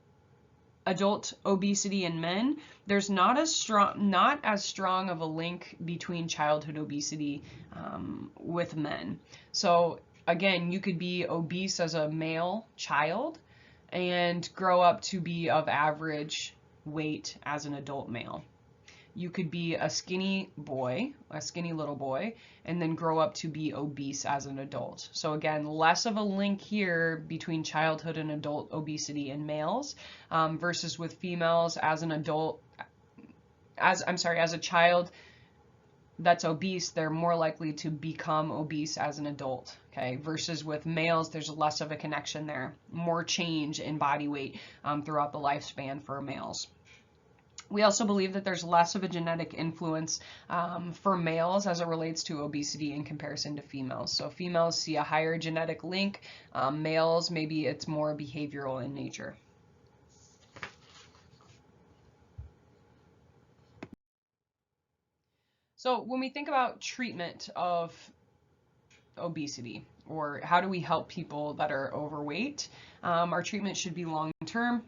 S1: adult obesity in men, there's not as strong of a link between childhood obesity with men. So again, you could be obese as a male child and grow up to be of average weight as an adult male. You could be a skinny little boy, and then grow up to be obese as an adult. So again, less of a link here between childhood and adult obesity in males versus with females as an adult, as a child that's obese, they're more likely to become obese as an adult, okay? Versus with males, there's less of a connection there, more change in body weight throughout the lifespan for males. We also believe that there's less of a genetic influence for males as it relates to obesity in comparison to females. So females see a higher genetic link. Males, maybe it's more behavioral in nature. So when we think about treatment of obesity, or how do we help people that are overweight, our treatment should be long-term.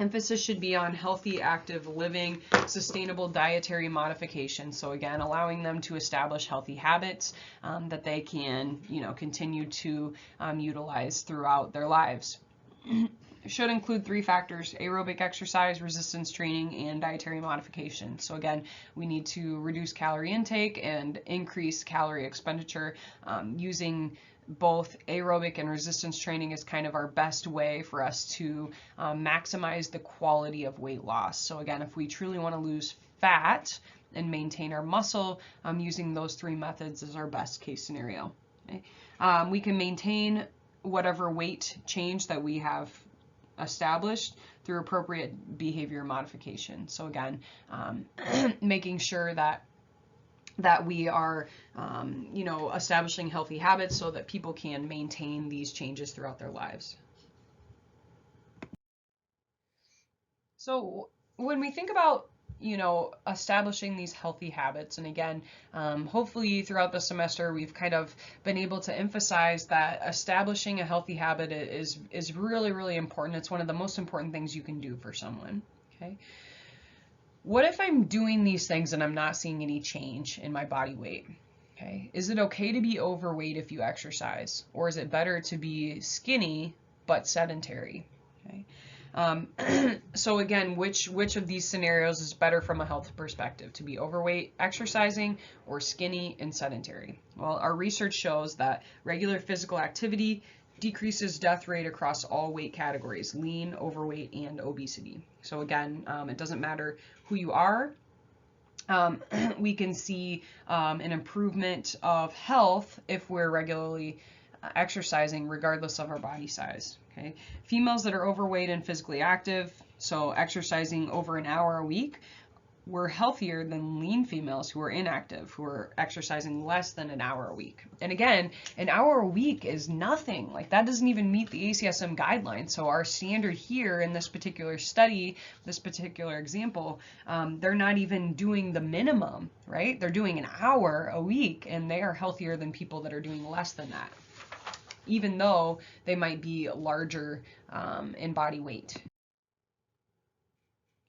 S1: Emphasis should be on healthy, active living, sustainable dietary modification. So again, allowing them to establish healthy habits that they can, continue to utilize throughout their lives. It should include 3 factors: aerobic exercise, resistance training, and dietary modification. So again, we need to reduce calorie intake and increase calorie expenditure using both aerobic and resistance training is kind of our best way for us to maximize the quality of weight loss. So again, if we truly want to lose fat and maintain our muscle, using those 3 methods is our best case scenario. Okay? We can maintain whatever weight change that we have established through appropriate behavior modification. So again, making sure that we are, establishing healthy habits so that people can maintain these changes throughout their lives. So when we think about, establishing these healthy habits, and again, hopefully throughout the semester we've kind of been able to emphasize that establishing a healthy habit is really, really important. It's one of the most important things you can do for someone, okay? What if I'm doing these things and I'm not seeing any change in my body weight? Okay, is it okay to be overweight if you exercise, or is it better to be skinny but sedentary? Okay, so again, which of these scenarios is better from a health perspective, to be overweight exercising or skinny and sedentary? Well, our research shows that regular physical activity decreases death rate across all weight categories: lean, overweight, and obesity. So again, it doesn't matter who you are. We can see an improvement of health if we're regularly exercising regardless of our body size. Okay, females that are overweight and physically active, so exercising over an hour a week, were healthier than lean females who were inactive, who were exercising less than an hour a week. And again, an hour a week is nothing. Like, that doesn't even meet the ACSM guidelines. So our standard here in this particular study, this particular example, they're not even doing the minimum, right? They're doing an hour a week, and they are healthier than people that are doing less than that, even though they might be larger in body weight.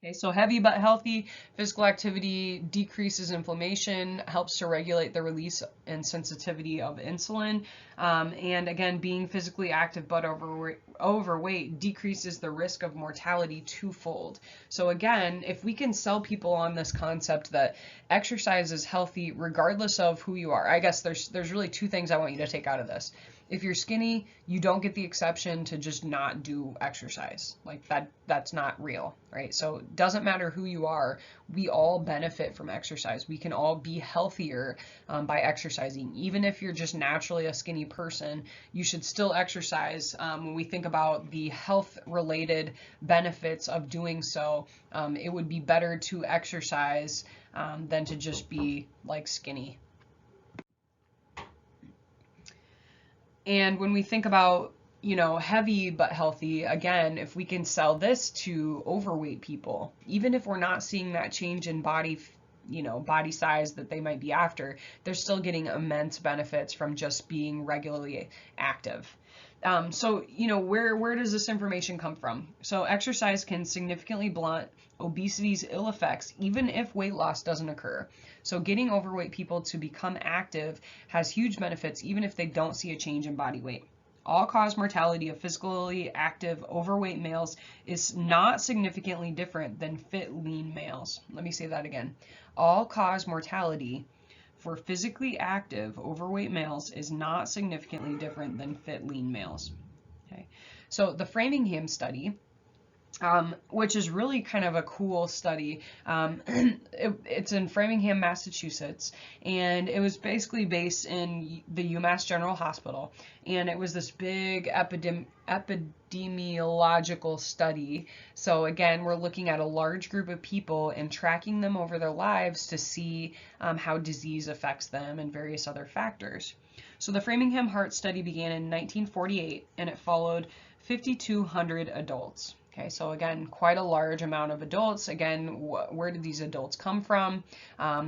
S1: Okay, so heavy but healthy physical activity decreases inflammation, helps to regulate the release and sensitivity of insulin. And again, being physically active but overweight decreases the risk of mortality twofold. So again, if we can sell people on this concept that exercise is healthy regardless of who you are, I guess there's really two things I want you to take out of this. If you're skinny, you don't get the exception to just not do exercise. Like, that's not real, right? So it doesn't matter who you are, we all benefit from exercise. We can all be healthier by exercising. Even if you're just naturally a skinny person, you should still exercise. When we think about the health-related benefits of doing so, it would be better to exercise than to just be like skinny. And when we think about, you know, heavy but healthy, again, if we can sell this to overweight people, even if we're not seeing that change in body, you know, body size that they might be after, they're still getting immense benefits from just being regularly active. So, you know, where does this information come from? So exercise can significantly blunt obesity's ill effects, even if weight loss doesn't occur. So getting overweight people to become active has huge benefits, even if they don't see a change in body weight. All-cause mortality of physically active overweight males is not significantly different than fit lean males. Let me say that again. All-cause mortality for physically active overweight males is not significantly different than fit lean males. Okay, so the Framingham Study, which is really kind of a cool study. It's in Framingham, Massachusetts, and it was basically based in the UMass General Hospital, and it was this big epidemiological study. So again, we're looking at a large group of people and tracking them over their lives to see how disease affects them and various other factors. So the Framingham Heart Study began in 1948, and it followed 5,200 adults. Okay, so again, quite a large amount of adults. Again, where did these adults come from?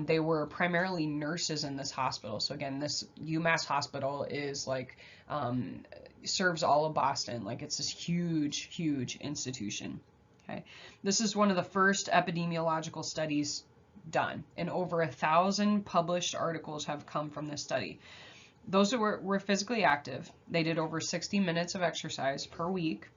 S1: They were primarily nurses in this hospital. So again, this UMass hospital is like, serves all of Boston. Like, it's this huge, huge institution. Okay, this is one of the first epidemiological studies done, and over 1,000 published articles have come from this study. Those that were physically active, they did over 60 minutes of exercise per week,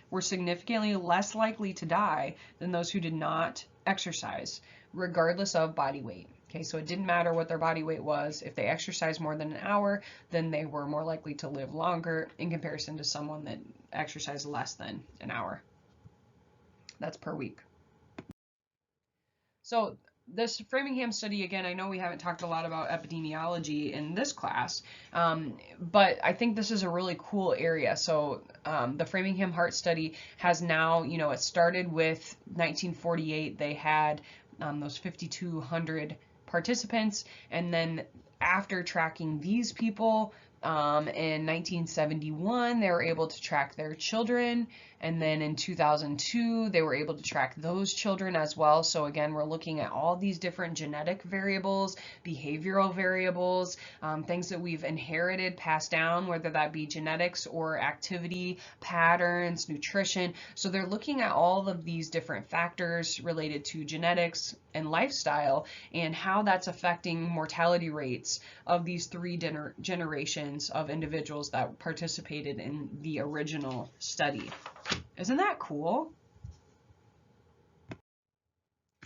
S1: were significantly less likely to die than those who did not exercise, regardless of body weight. Okay, so it didn't matter what their body weight was. If they exercised more than an hour, then they were more likely to live longer in comparison to someone that exercised less than an hour. That's per week. So this Framingham study, again, I know we haven't talked a lot about epidemiology in this class, but I think this is a really cool area. So the Framingham Heart Study has now, you know, it started with 1948. They had those 5,200 participants, and then after tracking these people, in 1971, they were able to track their children, and then in 2002, they were able to track those children as well. So again, we're looking at all these different genetic variables, behavioral variables, things that we've inherited, passed down, whether that be genetics or activity patterns, nutrition. So they're looking at all of these different factors related to genetics and lifestyle, and how that's affecting mortality rates of these three generations of individuals that participated in the original study. Isn't that cool?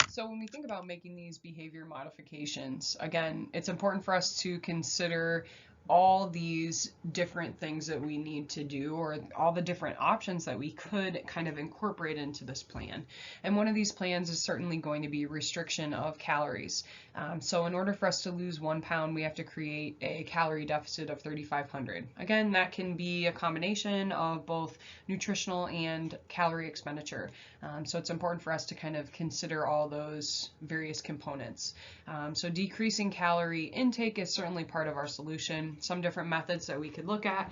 S1: So when we think about making these behavior modifications, again, it's important for us to consider all these different things that we need to do, or all the different options that we could kind of incorporate into this plan. And one of these plans is certainly going to be restriction of calories. So in order for us to lose 1 pound, we have to create a calorie deficit of 3,500. Again, that can be a combination of both nutritional and calorie expenditure. So it's important for us to kind of consider all those various components. So decreasing calorie intake is certainly part of our solution. Some different methods that we could look at: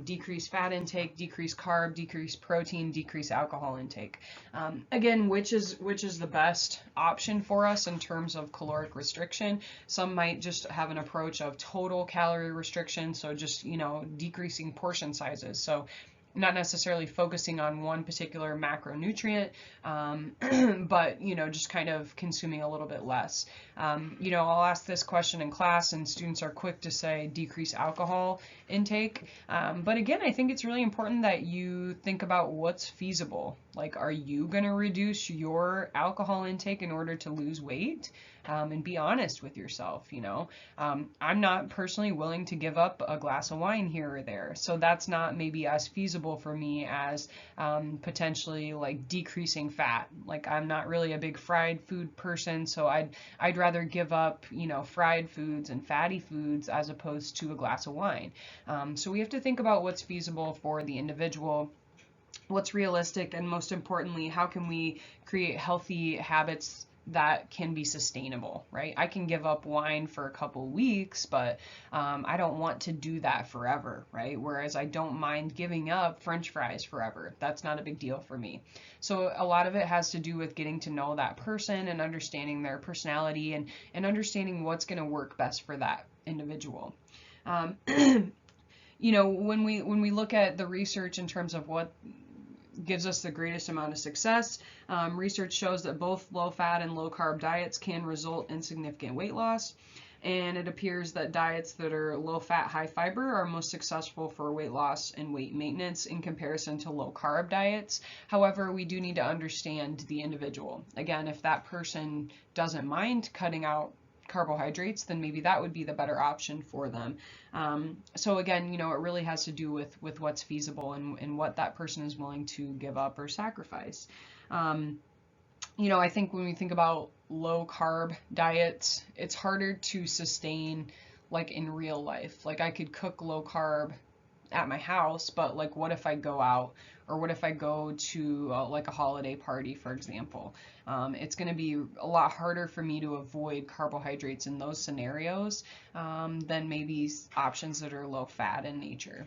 S1: decrease fat intake, decrease carb, decrease protein, decrease alcohol intake. Again, which is the best option for us in terms of caloric restriction? Some might just have an approach of total calorie restriction, so just, decreasing portion sizes. So not necessarily focusing on one particular macronutrient, but, just kind of consuming a little bit less. I'll ask this question in class and students are quick to say decrease alcohol intake. But again, I think it's really important that you think about what's feasible. Like, are you going to reduce your alcohol intake in order to lose weight? And be honest with yourself. I'm not personally willing to give up a glass of wine here or there, so that's not maybe as feasible for me as potentially like decreasing fat. Like, I'm not really a big fried food person, so I'd rather give up fried foods and fatty foods as opposed to a glass of wine. So we have to think about what's feasible for the individual, what's realistic, and most importantly, how can we create healthy habits that can be sustainable, right? I can give up wine for a couple weeks, but I don't want to do that forever, right? Whereas I don't mind giving up French fries forever. That's not a big deal for me. So a lot of it has to do with getting to know that person and understanding their personality and understanding what's going to work best for that individual. When we look at the research in terms of what gives us the greatest amount of success, research shows that both low-fat and low-carb diets can result in significant weight loss, and it appears that diets that are low-fat, high-fiber are most successful for weight loss and weight maintenance in comparison to low-carb diets. However, we do need to understand the individual. Again, if that person doesn't mind cutting out carbohydrates, then maybe that would be the better option for them. So again, it really has to do with what's feasible and what that person is willing to give up or sacrifice. I think when we think about low carb diets, it's harder to sustain like in real life. Like, I could cook low carb at my house, but like, what if I go out, or what if I go to like a holiday party, for example? It's going to be a lot harder for me to avoid carbohydrates in those scenarios than maybe options that are low fat in nature.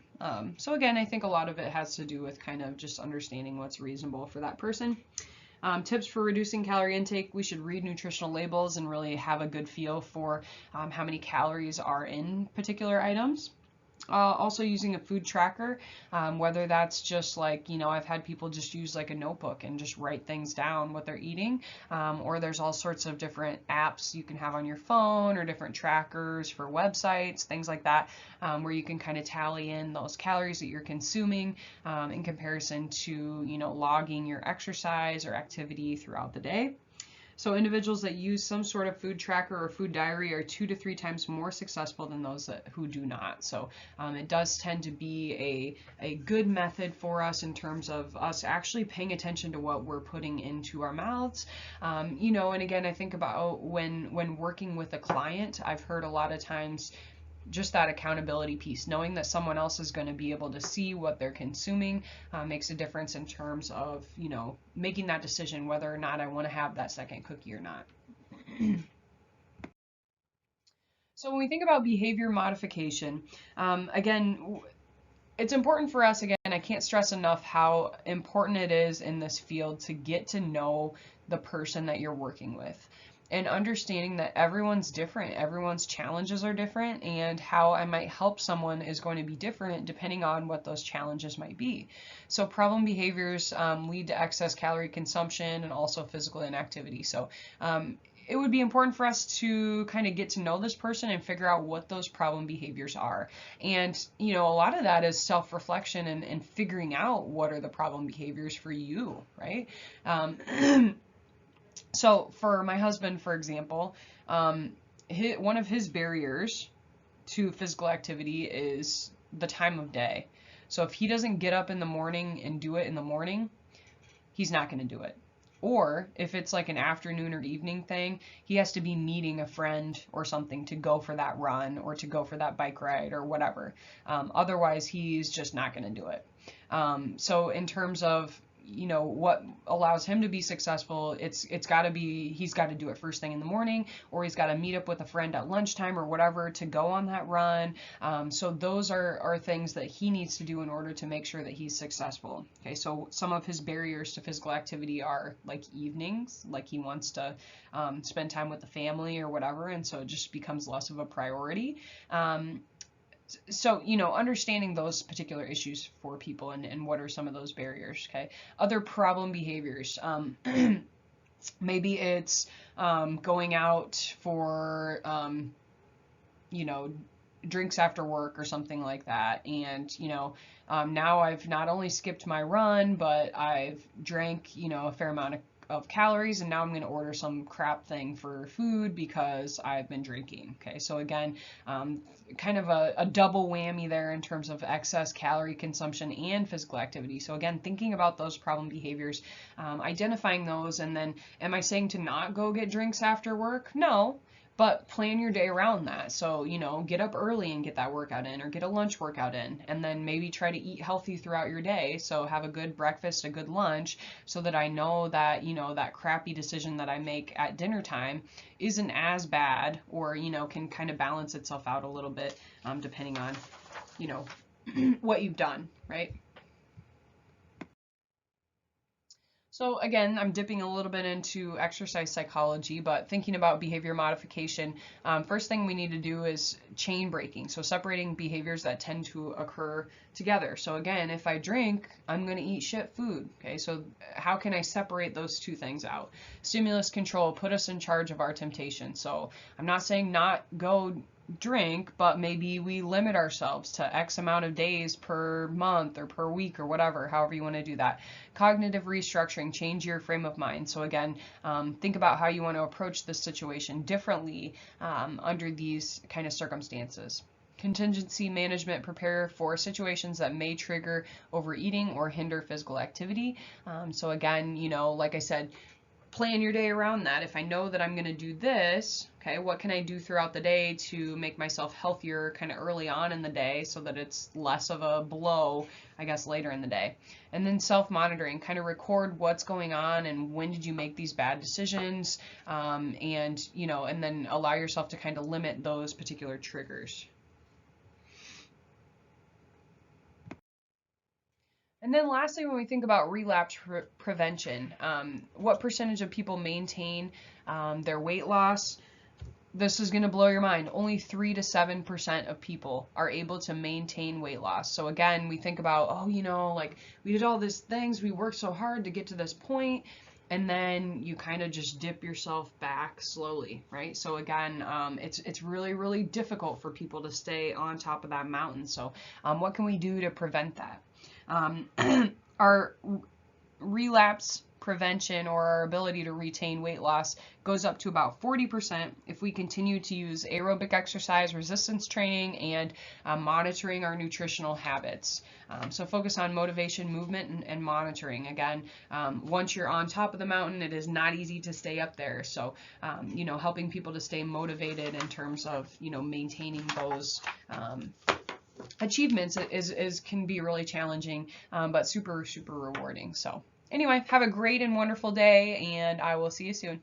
S1: So again, I think a lot of it has to do with kind of just understanding what's reasonable for that person. Tips for reducing calorie intake: we should read nutritional labels and really have a good feel for how many calories are in particular items. Also using a food tracker, whether that's just like, I've had people just use like a notebook and just write things down what they're eating, or there's all sorts of different apps you can have on your phone, or different trackers for websites, things like that, where you can kind of tally in those calories that you're consuming in comparison to, logging your exercise or activity throughout the day. So individuals that use some sort of food tracker or food diary are 2 to 3 times more successful than those who do not. So it does tend to be a good method for us in terms of us actually paying attention to what we're putting into our mouths. And again, I think about when working with a client, I've heard a lot of times just that accountability piece, knowing that someone else is going to be able to see what they're consuming, makes a difference in terms of, making that decision whether or not I want to have that second cookie or not. So when we think about behavior modification, again, it's important for us, again, I can't stress enough how important it is in this field to get to know the person that you're working with, and understanding that everyone's different, everyone's challenges are different, and how I might help someone is going to be different depending on what those challenges might be. So problem behaviors lead to excess calorie consumption and also physical inactivity. So it would be important for us to kind of get to know this person and figure out what those problem behaviors are. And, a lot of that is self-reflection and figuring out what are the problem behaviors for you, right? So for my husband, for example, one of his barriers to physical activity is the time of day. So if he doesn't get up in the morning and do it in the morning, he's not going to do it. Or if it's like an afternoon or evening thing, he has to be meeting a friend or something to go for that run or to go for that bike ride or whatever. Otherwise, he's just not going to do it. So in terms of, you know, what allows him to be successful, it's got to be, he's got to do it first thing in the morning, or he's got to meet up with a friend at lunchtime or whatever to go on that run. So those are things that he needs to do in order to make sure that he's successful. Okay, so some of his barriers to physical activity are like evenings, like he wants to spend time with the family or whatever, and so it just becomes less of a priority. So, you know, understanding those particular issues for people and what are some of those barriers, okay? Other problem behaviors. Maybe it's going out for, you know, drinks after work or something like that. And, you know, now I've not only skipped my run, but I've drank, you know, a fair amount of calories, and now I'm going to order some crap thing for food because I've been drinking. Okay, so again, kind of a double whammy there in terms of excess calorie consumption and physical activity. So again, thinking about those problem behaviors, identifying those, and then am I saying to not go get drinks after work? No. But plan your day around that. So, you know, get up early and get that workout in, or get a lunch workout in, and then maybe try to eat healthy throughout your day. So have a good breakfast, a good lunch, so that I know that, you know, that crappy decision that I make at dinner time isn't as bad, or, you know, can kind of balance itself out a little bit, depending on, you know, what you've done, right? So again, I'm dipping a little bit into exercise psychology, but thinking about behavior modification, first thing we need to do is chain breaking. So separating behaviors that tend to occur together. So again, if I drink, I'm going to eat shit food. Okay, so how can I separate those two things out? Stimulus control, put us in charge of our temptation. So I'm not saying not go drink, but maybe we limit ourselves to X amount of days per month or per week or whatever, however you want to do that. Cognitive restructuring, change your frame of mind. So again, think about how you want to approach this situation differently under these kind of circumstances. Contingency management, prepare for situations that may trigger overeating or hinder physical activity. So again, you know, like I said, plan your day around that. If I know that I'm going to do this, okay, what can I do throughout the day to make myself healthier kind of early on in the day so that it's less of a blow, I guess, later in the day. And then self-monitoring, kind of record what's going on and when did you make these bad decisions, and, you know, and then allow yourself to kind of limit those particular triggers. And then lastly, when we think about relapse prevention, what percentage of people maintain their weight loss? This is going to blow your mind. Only 3 to 7% of people are able to maintain weight loss. So again, we think about, oh, you know, like we did all these things, we worked so hard to get to this point, and then you kind of just dip yourself back slowly, right? So again, it's really, really difficult for people to stay on top of that mountain. So what can we do to prevent that? Our relapse prevention, or our ability to retain weight loss, goes up to about 40% if we continue to use aerobic exercise, resistance training, and monitoring our nutritional habits. So focus on motivation, movement, and monitoring. Again, once you're on top of the mountain, it is not easy to stay up there. So, you know, helping people to stay motivated in terms of, you know, maintaining those achievements can be really challenging, but super rewarding. So anyway, have a great and wonderful day, and I will see you soon.